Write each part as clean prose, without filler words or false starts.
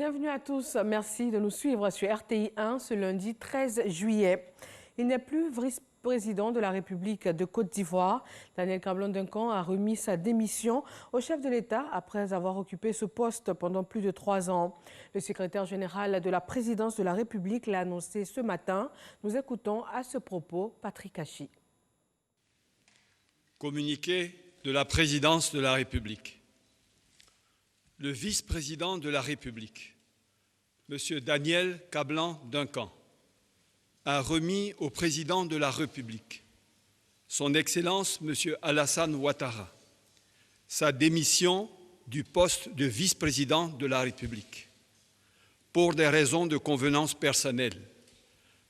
Bienvenue à tous. Merci de nous suivre sur RTI 1 ce lundi 13 juillet. Il n'est plus vice-président de la République de Côte d'Ivoire. Daniel Cablon-Duncan a remis sa démission au chef de l'État après avoir occupé ce poste pendant plus de 3 ans. Le secrétaire général de la présidence de la République l'a annoncé ce matin. Nous écoutons à ce propos Patrick Hachi. Communiqué de la présidence de la République. Le vice-président de la République, M. Daniel Cablon-Duncan, a remis au président de la République, son Excellence M. Alassane Ouattara, sa démission du poste de vice-président de la République pour des raisons de convenance personnelle,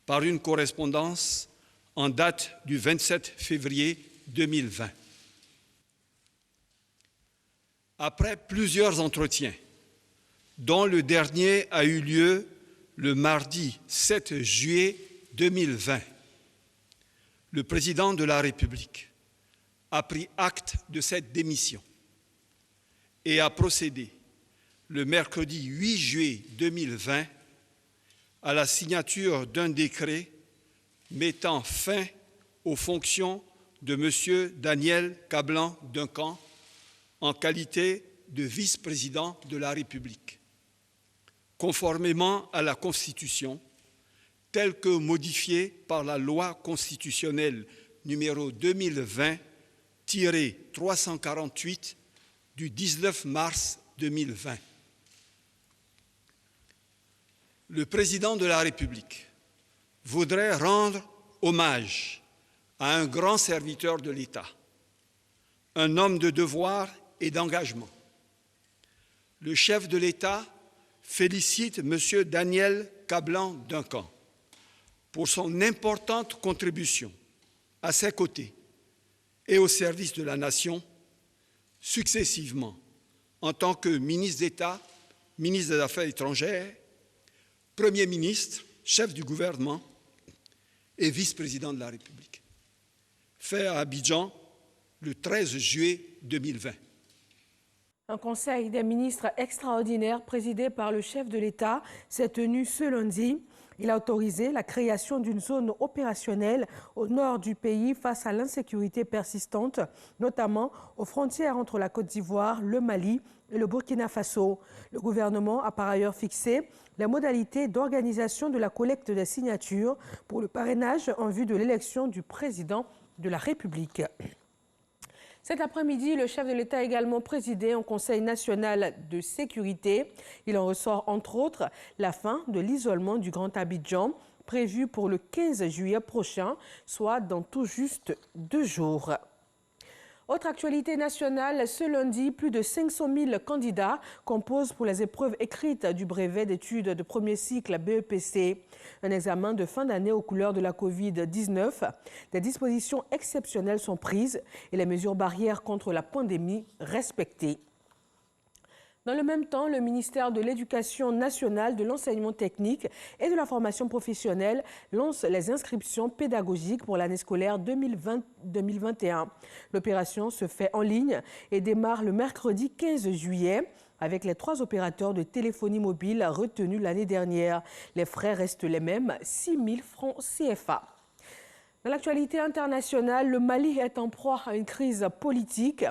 par une correspondance en date du 27 février 2020. Après plusieurs entretiens, dont le dernier a eu lieu le mardi 7 juillet 2020, le président de la République a pris acte de cette démission et a procédé le mercredi 8 juillet 2020 à la signature d'un décret mettant fin aux fonctions de M. Daniel Cablon-Duncan en qualité de vice-président de la République, conformément à la Constitution, telle que modifiée par la loi constitutionnelle numéro 2020-348 du 19 mars 2020. Le président de la République voudrait rendre hommage à un grand serviteur de l'État, un homme de devoir et d'engagement. Le chef de l'État félicite M. Daniel Cablon-Duncan pour son importante contribution à ses côtés et au service de la Nation, successivement en tant que ministre d'État, ministre des Affaires étrangères, Premier ministre, chef du gouvernement et vice-président de la République. Fait à Abidjan le 13 juillet 2020. Un conseil des ministres extraordinaire présidé par le chef de l'État s'est tenu ce lundi. Il a autorisé la création d'une zone opérationnelle au nord du pays face à l'insécurité persistante, notamment aux frontières entre la Côte d'Ivoire, le Mali et le Burkina Faso. Le gouvernement a par ailleurs fixé les modalités d'organisation de la collecte des signatures pour le parrainage en vue de l'élection du président de la République. Cet après-midi, le chef de l'État a également présidé un Conseil national de sécurité. Il en ressort entre autres la fin de l'isolement du Grand Abidjan, prévu pour le 15 juillet prochain, soit dans tout juste 2 jours. Autre actualité nationale, ce lundi, plus de 500 000 candidats composent pour les épreuves écrites du brevet d'études de premier cycle BEPC. Un examen de fin d'année aux couleurs de la Covid-19. Des dispositions exceptionnelles sont prises et les mesures barrières contre la pandémie respectées. Dans le même temps, le ministère de l'Éducation nationale, de l'enseignement technique et de la formation professionnelle lance les inscriptions pédagogiques pour l'année scolaire 2020-2021. L'opération se fait en ligne et démarre le mercredi 15 juillet avec les 3 opérateurs de téléphonie mobile retenus l'année dernière. Les frais restent les mêmes, 6 000 francs CFA. Dans l'actualité internationale, le Mali est en proie à une crise politique.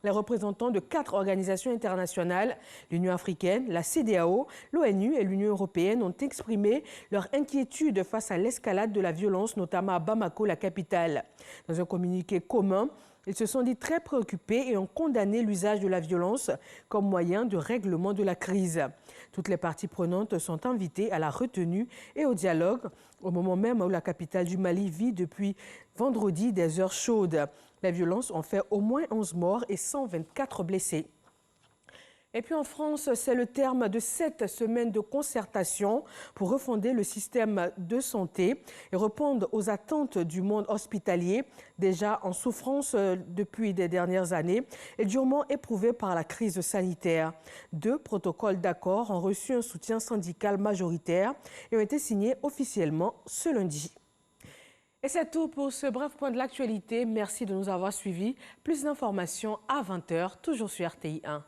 Les représentants de 4 organisations internationales, l'Union africaine, la CEDEAO, l'ONU et l'Union européenne ont exprimé leur inquiétude face à l'escalade de la violence, notamment à Bamako, la capitale. Dans un communiqué commun, ils se sont dit très préoccupés et ont condamné l'usage de la violence comme moyen de règlement de la crise. Toutes les parties prenantes sont invitées à la retenue et au dialogue, au moment même où la capitale du Mali vit depuis vendredi des heures chaudes. Les violences ont fait au moins 11 morts et 124 blessés. Et puis en France, c'est le terme de 7 semaines de concertation pour refonder le système de santé et répondre aux attentes du monde hospitalier, déjà en souffrance depuis des dernières années et durement éprouvé par la crise sanitaire. 2 protocoles d'accord ont reçu un soutien syndical majoritaire et ont été signés officiellement ce lundi. Et c'est tout pour ce bref point de l'actualité. Merci de nous avoir suivis. Plus d'informations à 20h, toujours sur RTI 1.